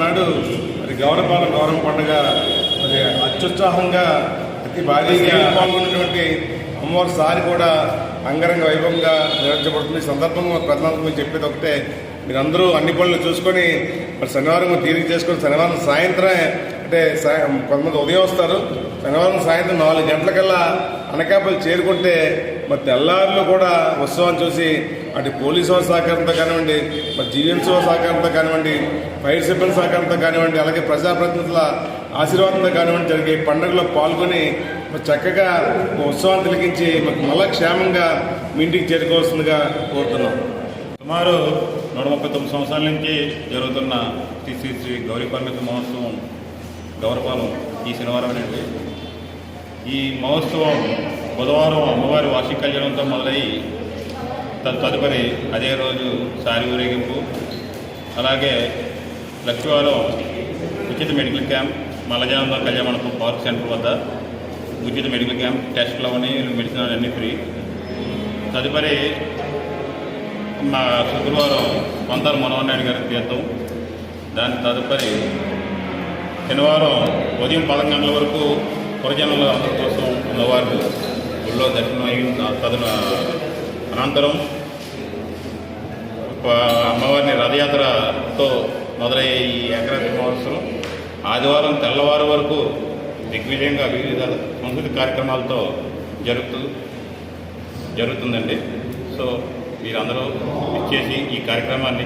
నాడు మరి గౌరవ పండుగ మరి అత్యుత్సాహంగా అతి భారీగా పాల్గొన్నటువంటి అమ్మవారి సారి కూడా అంగరంగ వైభవంగా నిర్వహించబడుతుంది. ఈ సందర్భంగా ప్రధానంగా మీరు చెప్పేది ఒకటే, మీరందరూ అన్ని పనులు చూసుకొని మరి శనివారం తీరిక చేసుకొని శనివారం సాయంత్రం అంటే కొంతమంది ఉదయం వస్తారు, శనివారం సాయంత్రం 4 గంటలకల్లా అనకాపల్లి చేరుకుంటే మరి తెల్లారులు కూడా ఉత్సవాన్ని చూసి అటు పోలీసు వారి సహకారంతో కానివ్వండి, మరి జీవీఎంసీ వారి సహకారంతో కానివ్వండి, ఫైర్ సిబ్బంది సహకారంతో కానివ్వండి, అలాగే ప్రజాప్రతినిధుల ఆశీర్వాదంతో కానివ్వండి జరిగే పండుగలో పాల్గొని చక్కగా ఉత్సవాన్ని తిలకించి మళ్ళా క్షేమంగా మీ ఇంటికి చేరుకోవాల్సిందిగా కోరుతున్నాం. సుమారు 139 సంవత్సరాల నుంచి జరుగుతున్న శ్రీ శ్రీ శ్రీ గౌరీ పరమేశ్వర మహోత్సవం గౌరపాలెం ఈ శనివారం అనేది. ఈ మహోత్సవం బుధవారం అమ్మవారి వార్షిక కళ్యాణంతో మొదలయ్యి తదుపరి అదే రోజు సారి ఊరేగింపు, అలాగే లక్ష్మీవారం ఉచిత మెడికల్ క్యాంప్ మల్లజానంద కళ్యాణ మండపం పార్క్ సెంటర్ వద్ద ఉచిత మెడికల్ క్యాంప్, టెస్టులు అవన్నీ మెడిసిన్ అన్నీ ఫ్రీ. తదుపరి మా శుక్రవారం వంతాల మనోహర్ నాయుడు గారి తీర్థం. దాని తదుపరి శనివారం ఉదయం 11 గంటల వరకు పురజనుల కోసం అమ్మవారు గుళ్ళో దర్శనం అయిన అనంతరం అమ్మవారిని రథయాత్రతో మొదలయ్యే ఈ ఏకరాత్రి మహోత్సవం ఆదివారం తెల్లవారు వరకు దిగ్విజయంగా వివిధ సంస్కృతి కార్యక్రమాలతో జరుగుతుందండి. సో మీరందరూ ఇచ్చేసి ఈ కార్యక్రమాన్ని